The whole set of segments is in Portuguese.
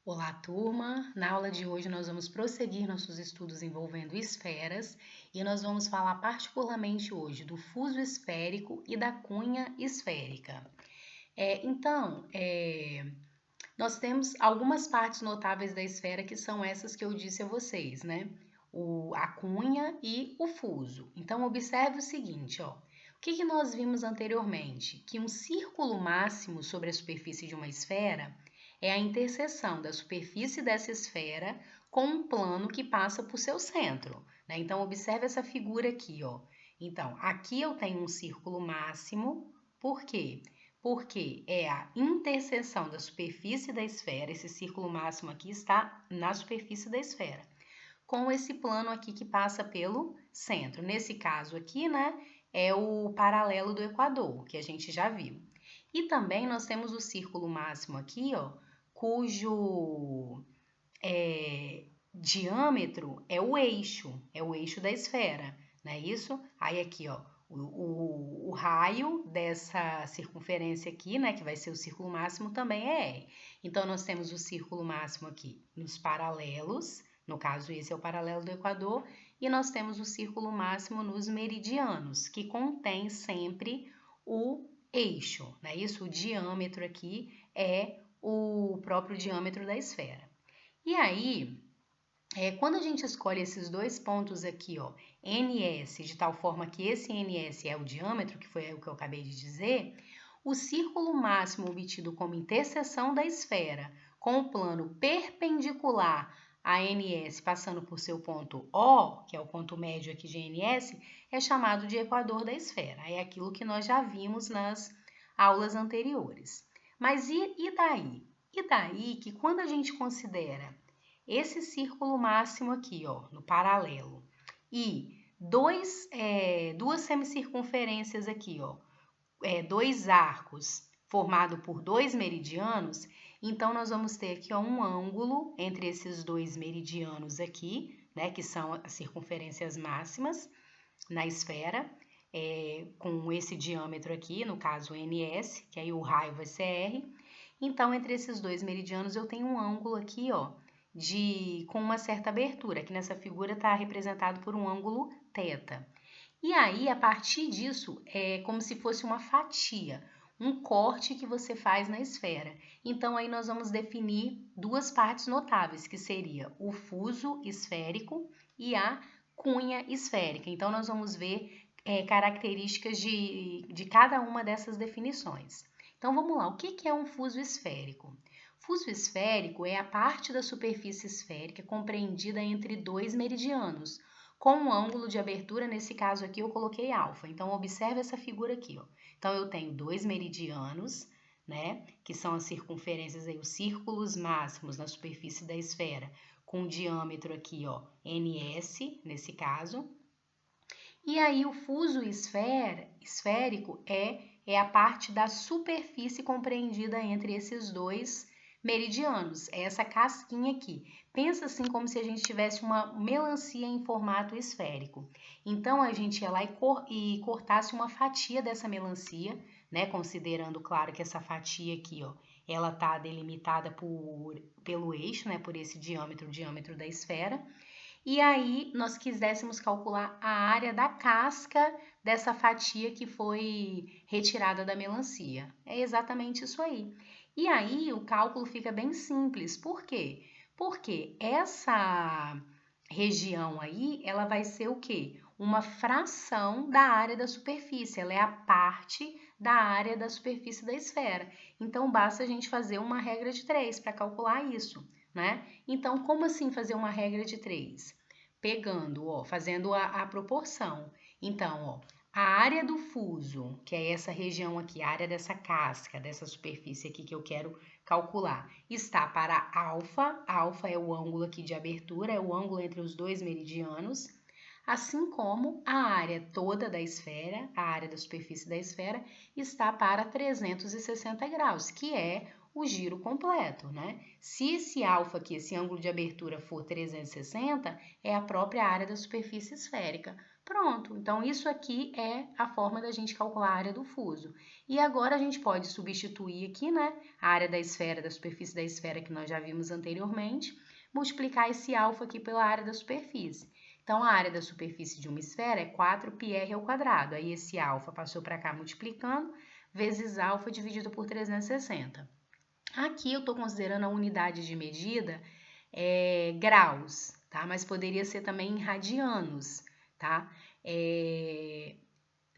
Olá, turma! Na aula de hoje nós vamos prosseguir nossos estudos envolvendo esferas e nós vamos falar particularmente hoje do fuso esférico e da cunha esférica. Nós temos algumas partes notáveis da esfera que são essas que eu disse a vocês, né? A cunha e o fuso. Então, observe o seguinte, ó. O que nós vimos anteriormente? Que um círculo máximo sobre a superfície de uma esfera é a interseção da superfície dessa esfera com um plano que passa por seu centro, né? Então, observe essa figura aqui, ó. Então, aqui eu tenho um círculo máximo, por quê? Porque é a interseção da superfície da esfera, esse círculo máximo aqui está na superfície da esfera, com esse plano aqui que passa pelo centro. Nesse caso aqui, né, é o paralelo do equador, que a gente já viu. E também nós temos o círculo máximo aqui, ó, cujo diâmetro é o eixo da esfera, não é isso? Aí aqui, ó, o raio dessa circunferência aqui, né, que vai ser o círculo máximo, também é R. Então, nós temos o círculo máximo aqui nos paralelos, no caso esse é o paralelo do equador, e nós temos o círculo máximo nos meridianos, que contém sempre o eixo, não é isso? O diâmetro aqui é o próprio diâmetro da esfera. E aí, quando a gente escolhe esses dois pontos aqui, ó, NS, de tal forma que esse NS é o diâmetro, que foi o que eu acabei de dizer, o círculo máximo obtido como interseção da esfera com o plano perpendicular a NS, passando por seu ponto O, que é o ponto médio aqui de NS, é chamado de equador da esfera. É aquilo que nós já vimos nas aulas anteriores. Mas e daí? E daí que quando a gente considera esse círculo máximo aqui, ó, no paralelo, e duas semicircunferências aqui, ó, dois arcos formado por dois meridianos, então nós vamos ter aqui ó, um ângulo entre esses dois meridianos aqui, né, que são as circunferências máximas na esfera, com esse diâmetro aqui, no caso NS, que aí o raio vai ser R. Então, entre esses dois meridianos, eu tenho um ângulo aqui, ó, com uma certa abertura, que nessa figura está representado por um ângulo θ. E aí, a partir disso, é como se fosse uma fatia, um corte que você faz na esfera. Então, aí nós vamos definir duas partes notáveis, que seria o fuso esférico e a cunha esférica. Então, nós vamos ver características de cada uma dessas definições. Então, vamos lá. O que é um fuso esférico? Fuso esférico é a parte da superfície esférica compreendida entre dois meridianos, com um ângulo de abertura, nesse caso aqui eu coloquei alfa. Então, observe essa figura aqui, ó. Então, eu tenho dois meridianos, né, que são as circunferências aí, os círculos máximos na superfície da esfera, com diâmetro aqui, ó, NS, nesse caso. E aí, o fuso esférico é a parte da superfície compreendida entre esses dois meridianos, é essa casquinha aqui. Pensa assim como se a gente tivesse uma melancia em formato esférico. Então, a gente ia lá e cortasse uma fatia dessa melancia, né? Considerando, claro, que essa fatia aqui, ó, ela tá delimitada pelo eixo, né? Por esse diâmetro, o diâmetro da esfera. E aí, nós quiséssemos calcular a área da casca dessa fatia que foi retirada da melancia. É exatamente isso aí. E aí, o cálculo fica bem simples. Por quê? Porque essa região aí, ela vai ser o quê? Uma fração da área da superfície. Ela é a parte da área da superfície da esfera. Então, basta a gente fazer uma regra de 3 para calcular isso, né? Então, como assim fazer uma regra de 3? Pegando, ó, fazendo a proporção. Então, ó, a área do fuso, que é essa região aqui, a área dessa casca, dessa superfície aqui que eu quero calcular, está para alfa. Alfa é o ângulo aqui de abertura, é o ângulo entre os dois meridianos. Assim como a área toda da esfera, a área da superfície da esfera, está para 360 graus, que é o giro completo, né? Se esse alfa aqui, esse ângulo de abertura for 360, é a própria área da superfície esférica. Pronto, então isso aqui é a forma da gente calcular a área do fuso. E agora a gente pode substituir aqui, né, a área da esfera, da superfície da esfera que nós já vimos anteriormente, multiplicar esse alfa aqui pela área da superfície. Então, a área da superfície de uma esfera é 4πr ao quadrado. Aí esse alfa passou para cá multiplicando, vezes alfa dividido por 360. Aqui eu estou considerando a unidade de medida graus, tá? Mas poderia ser também em radianos, tá?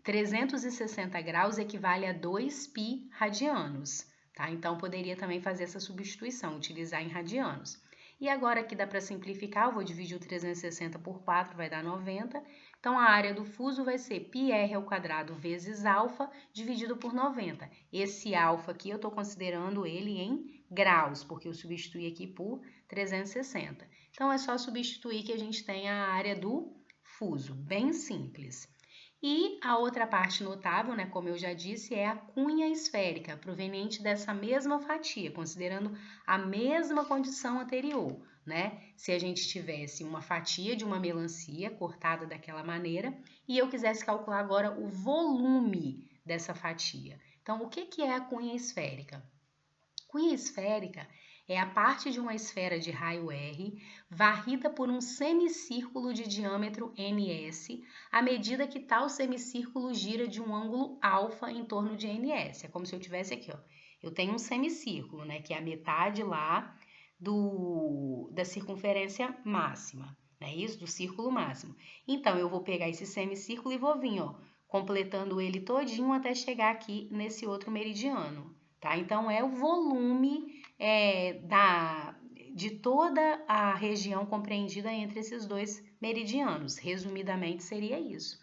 360 graus equivale a 2π radianos, tá? Então, poderia também fazer essa substituição, utilizar em radianos. E agora aqui dá para simplificar, eu vou dividir o 360 por 4, vai dar 90. Então, a área do fuso vai ser πr ao quadrado vezes alfa dividido por 90. Esse alfa aqui eu estou considerando ele em graus, porque eu substituí aqui por 360. Então, é só substituir que a gente tem a área do fuso, bem simples. E a outra parte notável, né, como eu já disse, é a cunha esférica, proveniente dessa mesma fatia, considerando a mesma condição anterior, né? Se a gente tivesse uma fatia de uma melancia cortada daquela maneira e eu quisesse calcular agora o volume dessa fatia. Então, o que é a cunha esférica? Cunha esférica é a parte de uma esfera de raio R varrida por um semicírculo de diâmetro ns, à medida que tal semicírculo gira de um ângulo alfa em torno de ns. É como se eu tivesse aqui, ó. Eu tenho um semicírculo, né, que é a metade lá da circunferência máxima, né, isso, do círculo máximo. Então, eu vou pegar esse semicírculo e vou vir, ó, completando ele todinho até chegar aqui nesse outro meridiano. Tá? Então, é o volume de toda a região compreendida entre esses dois meridianos. Resumidamente, seria isso.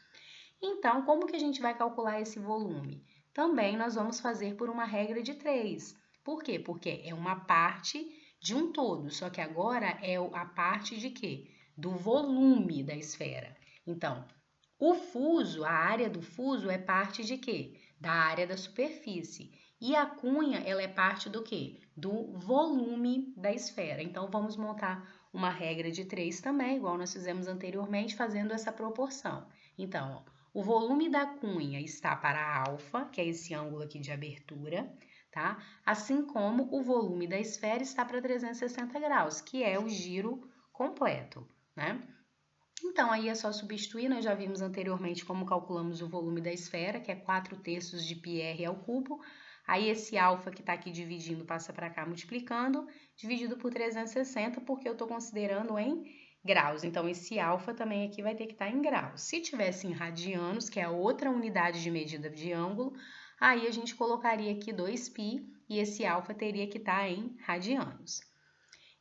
Então, como que a gente vai calcular esse volume? Também nós vamos fazer por uma regra de 3. Por quê? Porque é uma parte de um todo, só que agora é a parte de quê? Do volume da esfera. Então, o fuso, a área do fuso é parte de quê? Da área da superfície. E a cunha, ela é parte do quê? Do volume da esfera. Então, vamos montar uma regra de 3 também, igual nós fizemos anteriormente, fazendo essa proporção. Então, ó, o volume da cunha está para alfa, que é esse ângulo aqui de abertura, tá? Assim como o volume da esfera está para 360 graus, que é o giro completo, né? Então, aí é só substituir, nós já vimos anteriormente como calculamos o volume da esfera, que é 4/3 de πr ao cubo. Aí esse alfa que está aqui dividindo passa para cá multiplicando, dividido por 360, porque eu estou considerando em graus. Então, esse alfa também aqui vai ter que estar em graus. Se tivesse em radianos, que é a outra unidade de medida de ângulo, aí a gente colocaria aqui 2π e esse alfa teria que estar em radianos.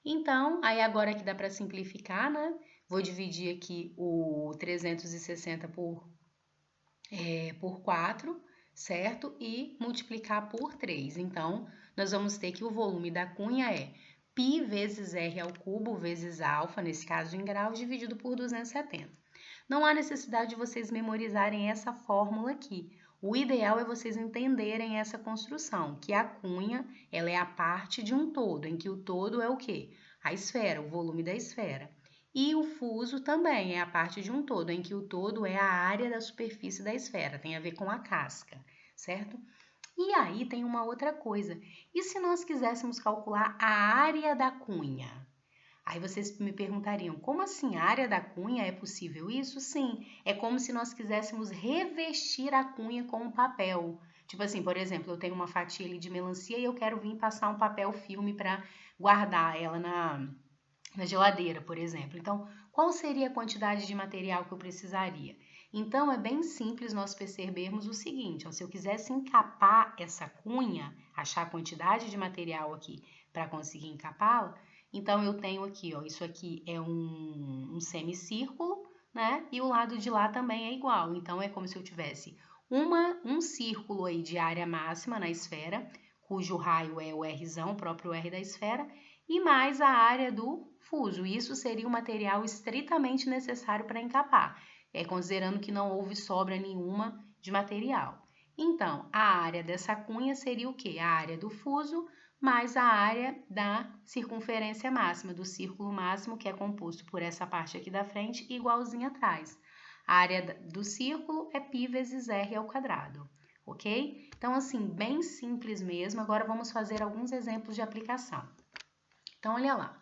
Então, aí agora aqui dá para simplificar, né? Vou dividir aqui o 360 por 4, certo? E multiplicar por 3. Então, nós vamos ter que o volume da cunha é π vezes r ao cubo vezes alfa, nesse caso em graus, dividido por 270. Não há necessidade de vocês memorizarem essa fórmula aqui. O ideal é vocês entenderem essa construção, que a cunha ela é a parte de um todo, em que o todo é o quê? A esfera, o volume da esfera. E o fuso também é a parte de um todo, em que o todo é a área da superfície da esfera, tem a ver com a casca, certo? E aí tem uma outra coisa. E se nós quiséssemos calcular a área da cunha? Aí vocês me perguntariam, como assim a área da cunha é possível isso? Sim, é como se nós quiséssemos revestir a cunha com um papel. Tipo assim, por exemplo, eu tenho uma fatia ali de melancia e eu quero vir passar um papel filme para guardar ela na geladeira, por exemplo. Então, qual seria a quantidade de material que eu precisaria? Então, é bem simples nós percebermos o seguinte, ó, se eu quisesse encapar essa cunha, achar a quantidade de material aqui para conseguir encapá-la, então eu tenho aqui, ó, isso aqui é um semicírculo, né? E o lado de lá também é igual. Então, é como se eu tivesse um círculo aí de área máxima na esfera, cujo raio é o Rzão, o próprio R da esfera, e mais a área do fuso. Isso seria o material estritamente necessário para encapar, considerando que não houve sobra nenhuma de material. Então, a área dessa cunha seria o quê? A área do fuso mais a área da circunferência máxima, do círculo máximo, que é composto por essa parte aqui da frente, igualzinha atrás. A área do círculo é π vezes r ao quadrado, ok? Então, assim, bem simples mesmo. Agora, vamos fazer alguns exemplos de aplicação. Então, olha lá.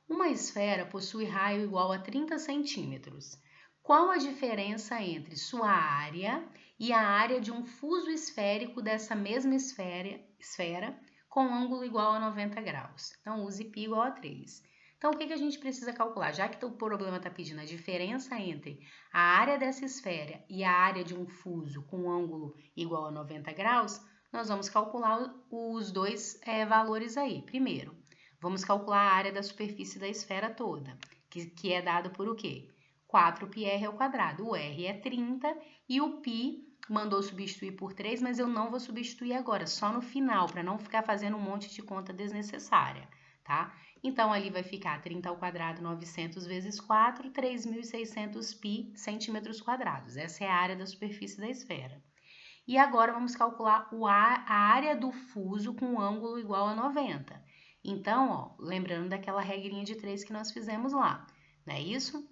Uma esfera possui raio igual a 30 centímetros. Qual a diferença entre sua área e a área de um fuso esférico dessa mesma esfera com ângulo igual a 90 graus? Então, use π igual a 3. Então, o que a gente precisa calcular? Já que o problema está pedindo a diferença entre a área dessa esfera e a área de um fuso com ângulo igual a 90 graus, nós vamos calcular os dois valores aí. Primeiro, vamos calcular a área da superfície da esfera toda, que é dado por o quê? 4πr ao quadrado. O r é 30 e o π mandou substituir por 3, mas eu não vou substituir agora, só no final, para não ficar fazendo um monte de conta desnecessária, tá? Então, ali vai ficar 30 ao quadrado, 900 vezes 4, 3.600 π centímetros quadrados. Essa é a área da superfície da esfera. E agora, vamos calcular a área do fuso com ângulo igual a 90. Então, ó, lembrando daquela regrinha de 3 que nós fizemos lá, não é isso?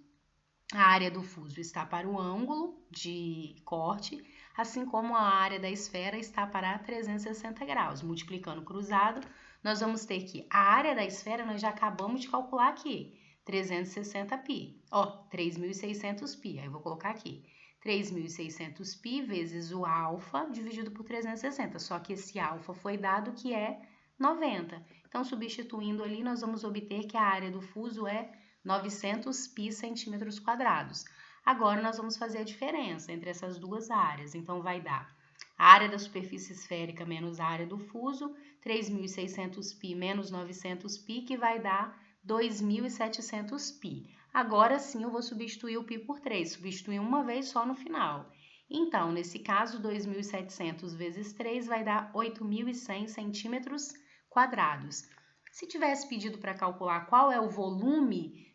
A área do fuso está para o ângulo de corte, assim como a área da esfera está para 360 graus. Multiplicando cruzado, nós vamos ter que a área da esfera nós já acabamos de calcular aqui, 360π, ó, 3.600π, aí eu vou colocar aqui, 3.600π vezes o alfa dividido por 360, só que esse alfa foi dado que é 90. Então, substituindo ali, nós vamos obter que a área do fuso é 900 π centímetros quadrados. Agora, nós vamos fazer a diferença entre essas duas áreas. Então, vai dar a área da superfície esférica menos a área do fuso, 3.600 π menos 900 π, que vai dar 2.700 π. Agora sim, eu vou substituir o π por 3, substituir uma vez só no final. Então, nesse caso, 2.700 vezes 3 vai dar 8.100 centímetros quadrados. Se tivesse pedido para calcular qual é o volume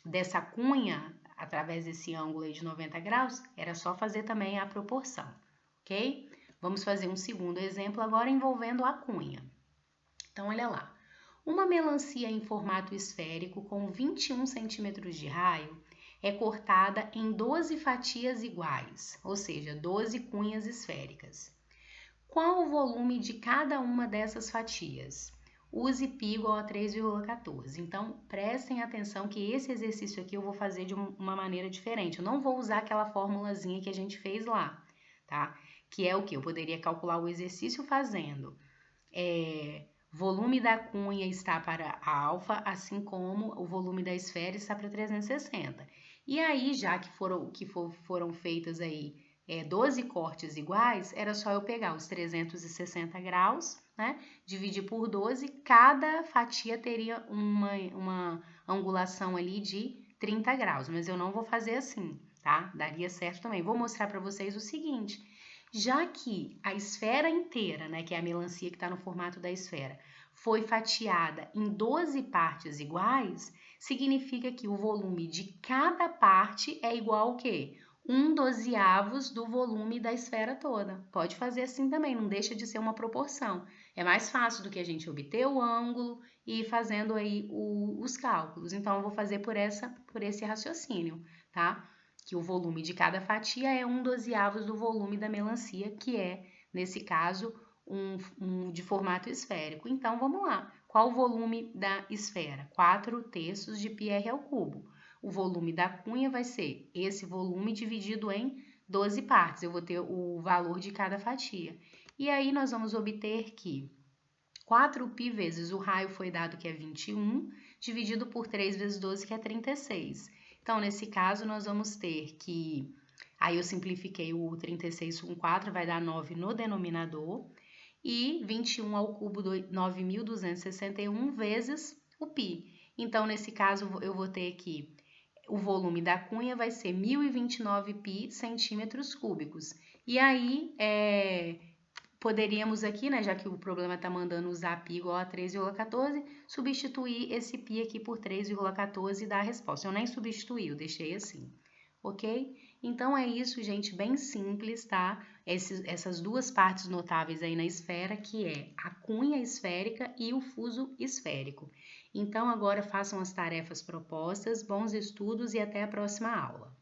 dessa cunha através desse ângulo aí de 90 graus, era só fazer também a proporção, ok? Vamos fazer um segundo exemplo agora envolvendo a cunha. Então, olha lá. Uma melancia em formato esférico com 21 centímetros de raio é cortada em 12 fatias iguais, ou seja, 12 cunhas esféricas. Qual o volume de cada uma dessas fatias? Use π igual a 3,14. Então, prestem atenção que esse exercício aqui eu vou fazer de uma maneira diferente. Eu não vou usar aquela formulazinha que a gente fez lá, tá? Que é o que? Eu poderia calcular o exercício fazendo. Volume da cunha está para alfa, assim como o volume da esfera está para 360. E aí, já que foram feitas aí 12 cortes iguais, era só eu pegar os 360 graus, né? Dividir por 12, cada fatia teria uma angulação ali de 30 graus, mas eu não vou fazer assim, tá? Daria certo também. Vou mostrar para vocês o seguinte, já que a esfera inteira, né, que é a melancia que está no formato da esfera, foi fatiada em 12 partes iguais, significa que o volume de cada parte é igual ao quê? 1/12 do volume da esfera toda. Pode fazer assim também, não deixa de ser uma proporção. É mais fácil do que a gente obter o ângulo e ir fazendo aí os cálculos. Então, eu vou fazer por esse raciocínio, tá? Que o volume de cada fatia é 1/12 do volume da melancia, que é, nesse caso, de formato esférico. Então, vamos lá. Qual o volume da esfera? 4/3 de πr ao cubo. O volume da cunha vai ser esse volume dividido em 12 partes. Eu vou ter o valor de cada fatia. E aí, nós vamos obter que 4π vezes o raio foi dado que é 21, dividido por 3 vezes 12, que é 36. Então, nesse caso, nós vamos ter que... Aí, eu simplifiquei o 36 com 4, vai dar 9 no denominador. E 21 ao cubo, 9.261 vezes o π. Então, nesse caso, eu vou ter que o volume da cunha vai ser 1.029 π centímetros cúbicos. E aí, poderíamos aqui, né, já que o problema está mandando usar π igual a 3,14, substituir esse π aqui por 3,14 e dar a resposta. Eu nem substituí, eu deixei assim, ok? Então, é isso, gente, bem simples, tá? Essas duas partes notáveis aí na esfera, que é a cunha esférica e o fuso esférico. Então, agora façam as tarefas propostas, bons estudos e até a próxima aula.